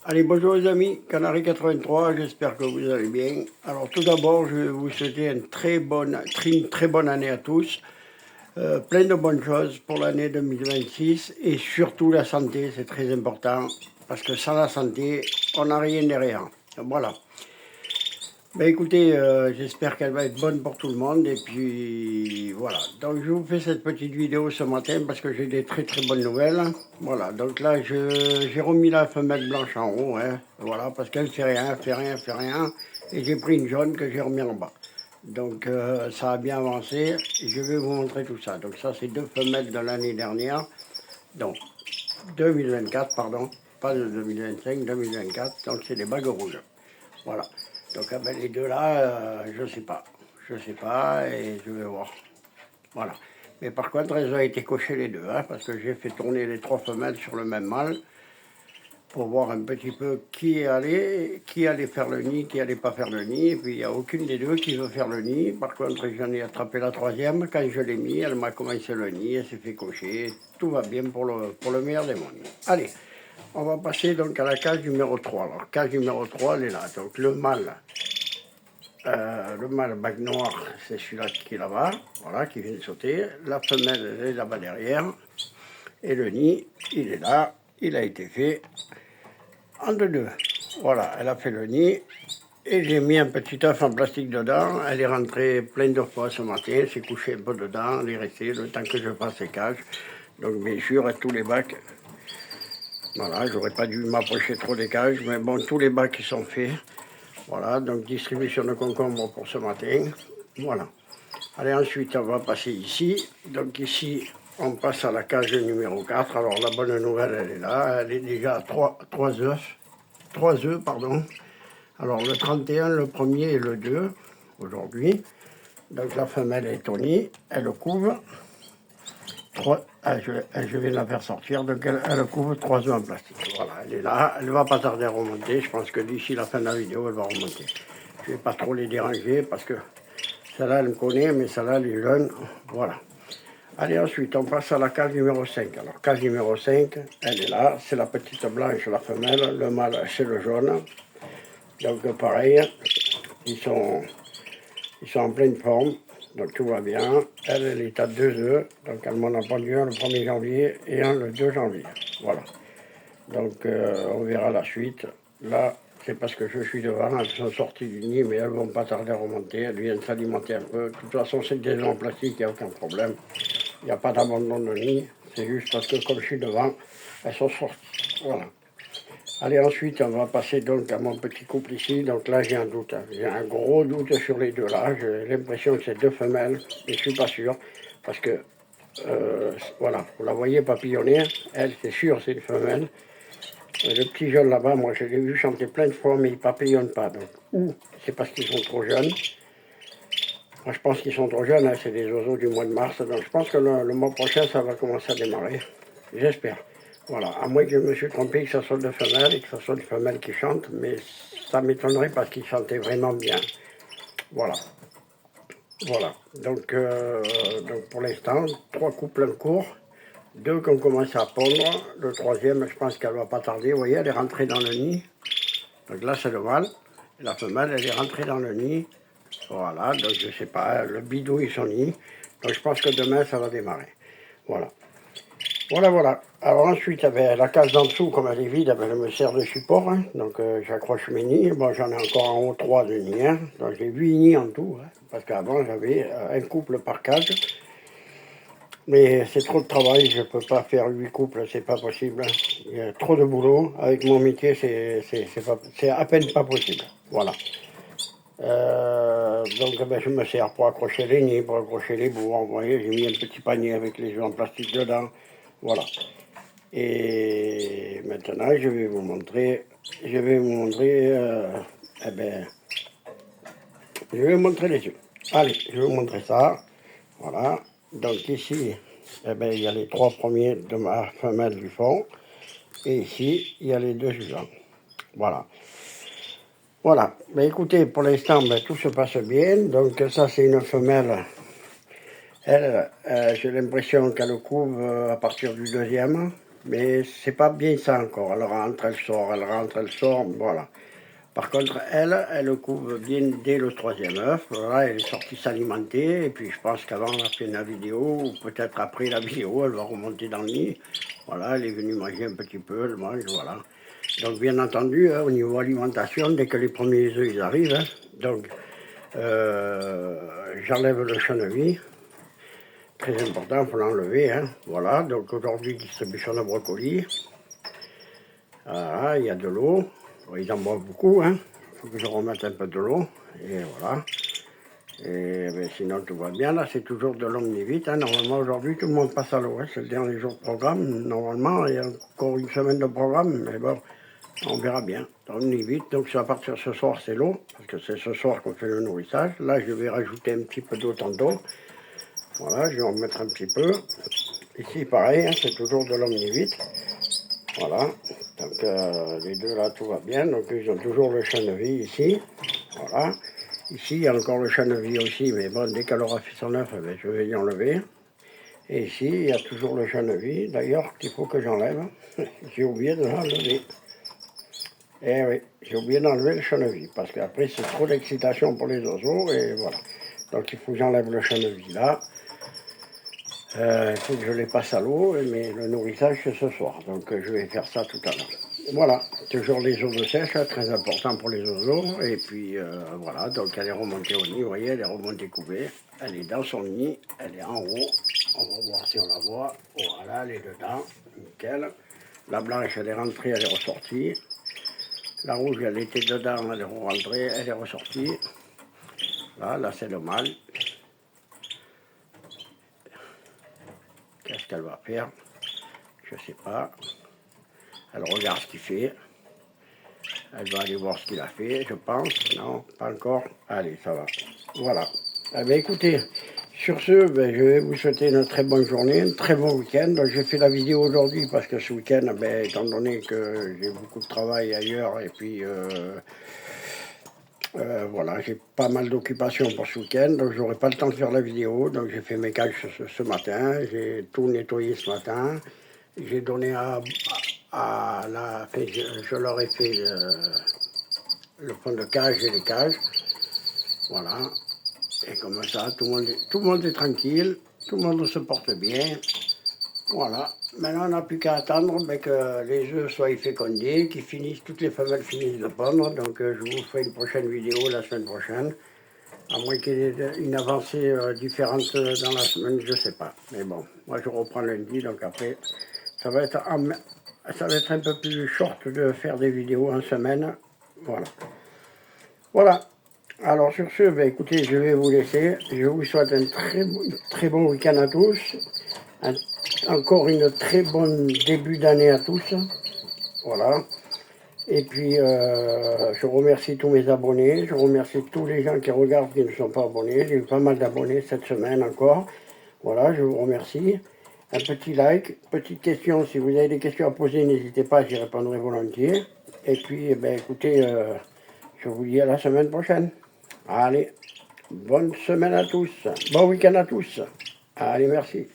Allez, bonjour les amis, Canary 83, j'espère que vous allez bien. Alors tout d'abord, je vais vous souhaiter une très bonne année à tous. Plein de bonnes choses pour l'année 2026 et surtout la santé, c'est très important parce que sans la santé, on n'a rien derrière. Voilà. Ben écoutez, j'espère qu'elle va être bonne pour tout le monde et puis voilà. Donc je vous fais cette petite vidéo ce matin parce que j'ai des très bonnes nouvelles. Voilà, donc là j'ai remis la femelle blanche en haut, hein, voilà, parce qu'elle fait rien, elle fait rien, elle fait rien. Et j'ai pris une jaune que j'ai remis en bas. Donc ça a bien avancé et je vais vous montrer tout ça. Donc ça c'est deux femelles de l'année dernière, donc 2024 pardon, pas de 2025, 2024, donc c'est des bagues rouges. Voilà. Donc ah ben, les deux là, je sais pas. Je sais pas et je vais voir. Voilà. Mais par contre, elles ont été cochées les deux, hein, parce que j'ai fait tourner les trois femelles sur le même mâle pour voir un petit peu qui allait faire le nid, qui allait pas faire le nid. Et puis il n'y a aucune des deux qui veut faire le nid. Par contre, j'en ai attrapé la troisième. Quand je l'ai mis, elle m'a commencé le nid, elle s'est fait cocher. Tout va bien pour le meilleur des mondes. Allez, on va passer donc à la case numéro 3. Alors, case numéro 3, elle est là. Donc le mâle bague noire, c'est celui-là qui est là-bas, voilà, qui vient de sauter. La femelle, elle est là-bas derrière. Et le nid, il est là, il a été fait en deux. Voilà, elle a fait le nid. Et j'ai mis un petit œuf en plastique dedans. Elle est rentrée plein de fois ce matin, s'est couchée un peu dedans, elle est restée le temps que je fasse les cages. Donc bien sûr, à tous les bacs, voilà, j'aurais pas dû m'approcher trop des cages, mais bon, tous les bacs qui sont faits. Voilà, donc distribution de concombre pour ce matin. Voilà. Allez, ensuite, on va passer ici. Donc ici, on passe à la cage numéro 4. Alors la bonne nouvelle, elle est là. Elle est déjà à 3 œufs. 3 œufs, pardon. Alors le 31, le premier et le 2, aujourd'hui. Donc la femelle est au nid. Elle couve. Je vais la faire sortir. Donc elle couvre 3 œufs en plastique. Voilà, elle est là. Elle ne va pas tarder à remonter. Je pense que d'ici la fin de la vidéo, elle va remonter. Je ne vais pas trop les déranger parce que celle-là, elle me connaît, mais celle-là, elle est jeune. Voilà. Allez, ensuite, on passe à la case numéro 5. Alors, case numéro 5, elle est là. C'est la petite blanche, la femelle. Le mâle, c'est le jaune. Donc, pareil, ils sont en pleine forme. Donc, tout va bien. Elle est à 2 œufs. Donc, elle m'en a pondu un le 1er janvier et un le 2 janvier. Voilà. Donc, on verra la suite. Là, c'est parce que je suis devant. Elles sont sorties du nid, mais elles ne vont pas tarder à remonter. Elles viennent s'alimenter un peu. De toute façon, c'est des œufs en plastique, il n'y a aucun problème. Il n'y a pas d'abandon de nid. C'est juste parce que, comme je suis devant, elles sont sorties. Voilà. Allez, ensuite, on va passer donc à mon petit couple ici. Donc là, j'ai un doute. J'ai un gros doute sur les deux là. J'ai l'impression que c'est deux femelles, mais je ne suis pas sûr. Parce que, voilà, vous la voyez papillonner. Elle, c'est sûr, c'est une femelle. Le petit jeune là-bas, moi je l'ai vu chanter plein de fois, mais il ne papillonne pas. Donc, ou c'est parce qu'ils sont trop jeunes. Moi je pense qu'ils sont trop jeunes, hein, c'est des oiseaux du mois de mars. Donc je pense que le mois prochain, ça va commencer à démarrer. J'espère. Voilà, à moins que je me suis trompé, que ce soit de femelles et que ce soit une femelle qui chante, mais ça m'étonnerait parce qu'ils chantaient vraiment bien. Voilà. Voilà. Donc pour l'instant, 3 couples en cours. 2 qui ont commencé à pondre. Le troisième, je pense qu'elle ne va pas tarder. Vous voyez, elle est rentrée dans le nid. Donc là, c'est le mâle. Et la femelle, elle est rentrée dans le nid. Voilà, donc je ne sais pas, le bidouille son nid. Donc je pense que demain, ça va démarrer. Voilà. Voilà. Alors ensuite, la case d'en dessous, comme elle est vide, je me sers de support. Hein. Donc j'accroche mes nids. Bon, j'en ai encore en haut 3 de nids. Hein. Donc j'ai 8 nids en tout. Hein. Parce qu'avant, j'avais un couple par case. Mais c'est trop de travail, je ne peux pas faire 8 couples, c'est pas possible. Il y a trop de boulot. Avec mon métier, c'est à peine pas possible. Voilà. Donc je me sers pour accrocher les nids, pour accrocher les bourgs. Vous voyez, j'ai mis un petit panier avec les œufs en plastique dedans. Voilà. Et maintenant, je vais vous montrer. Je vais vous montrer les œufs. Allez, je vais vous montrer ça. Voilà. Donc ici, il y a les 3 premiers de ma femelle du fond. Et ici, il y a les 2 suivants. Voilà. Voilà. Écoutez, pour l'instant, tout se passe bien. Donc ça, c'est une femelle. Elle, j'ai l'impression qu'elle couve à partir du deuxième. Mais c'est pas bien ça encore. Elle rentre, elle sort, elle rentre, elle sort, voilà. Par contre, elle couve bien dès le troisième œuf. Voilà, elle est sortie s'alimenter. Et puis, je pense qu'avant, on a fait la vidéo, ou peut-être après la vidéo, elle va remonter dans le nid. Voilà, elle est venue manger un petit peu, elle mange, voilà. Donc, bien entendu, au niveau alimentation, dès que les premiers œufs ils arrivent, donc, j'enlève le chènevis. Très important, il faut l'enlever. Voilà, donc aujourd'hui, distribution de brocoli. Voilà, il y a de l'eau. Ils en boivent beaucoup. Il faut que je remette un peu de l'eau. Et voilà. Et ben, sinon, tout va bien. Là, c'est toujours de l'omnivite. Normalement, aujourd'hui, tout le monde passe à l'eau. C'est le dernier jour de programme. Normalement, il y a encore une semaine de programme. Mais bon, on verra bien. Omnivite, donc ça va partir ce soir, c'est l'eau. Parce que c'est ce soir qu'on fait le nourrissage. Là, je vais rajouter un petit peu d'eau tantôt. Voilà, je vais en mettre un petit peu. Ici, pareil, c'est toujours de l'omnivite. Voilà, donc les deux là, tout va bien. Donc ils ont toujours le chènevis ici. Voilà. Ici, il y a encore le chènevis aussi, mais bon, dès qu'elle aura fait son œuf, je vais y enlever. Et ici, il y a toujours le chènevis, d'ailleurs, qu'il faut que j'enlève. J'ai oublié de l'enlever. Eh oui, j'ai oublié d'enlever le chènevis, parce qu'après, c'est trop d'excitation pour les oiseaux, et voilà. Donc il faut que j'enlève le chènevis là. Il faut que je les passe à l'eau, mais le nourrissage c'est ce soir, donc je vais faire ça tout à l'heure. Voilà, toujours les eaux de sèche, très important pour les oiseaux, et puis voilà, donc elle est remontée au nid, vous voyez, elle est remontée couvée, elle est dans son nid, elle est en haut, on va voir si on la voit, voilà, elle est dedans, nickel. La blanche elle est rentrée, elle est ressortie, la rouge elle était dedans, elle est rentrée, elle est ressortie, là c'est le mâle. Qu'est-ce qu'elle va faire? Je ne sais pas. Elle regarde ce qu'il fait. Elle va aller voir ce qu'il a fait, je pense. Non, pas encore. Allez, ça va. Voilà. Eh bien, écoutez, sur ce, ben, je vais vous souhaiter une très bonne journée, un très bon week-end. Donc, j'ai fait la vidéo aujourd'hui parce que ce week-end, ben, étant donné que j'ai beaucoup de travail ailleurs et puis voilà, j'ai pas mal d'occupations pour ce week-end, donc j'aurai pas le temps de faire la vidéo. Donc j'ai fait mes cages ce matin, j'ai tout nettoyé ce matin. J'ai donné à la... Enfin, je leur ai fait le fond de cage et les cages. Voilà. Et comme ça, tout le monde est tranquille, tout le monde se porte bien. Voilà. Maintenant, on n'a plus qu'à attendre que les œufs soient fécondés, qu'ils finissent, toutes les femelles finissent de pondre. Donc, je vous ferai une prochaine vidéo la semaine prochaine. À moins qu'il y ait une avancée différente dans la semaine, je ne sais pas. Mais bon, moi, je reprends lundi, donc après, ça va être un peu plus short de faire des vidéos en semaine. Voilà. Voilà. Alors, sur ce, ben, écoutez, je vais vous laisser. Je vous souhaite un très bon week-end à tous. Encore une très bonne début d'année à tous. Voilà. Et puis, je remercie tous mes abonnés. Je remercie tous les gens qui regardent qui ne sont pas abonnés. J'ai eu pas mal d'abonnés cette semaine encore. Voilà, je vous remercie. Un petit like, petite question. Si vous avez des questions à poser, n'hésitez pas, j'y répondrai volontiers. Et puis, eh ben, écoutez, je vous dis à la semaine prochaine. Allez, bonne semaine à tous. Bon week-end à tous. Allez, merci.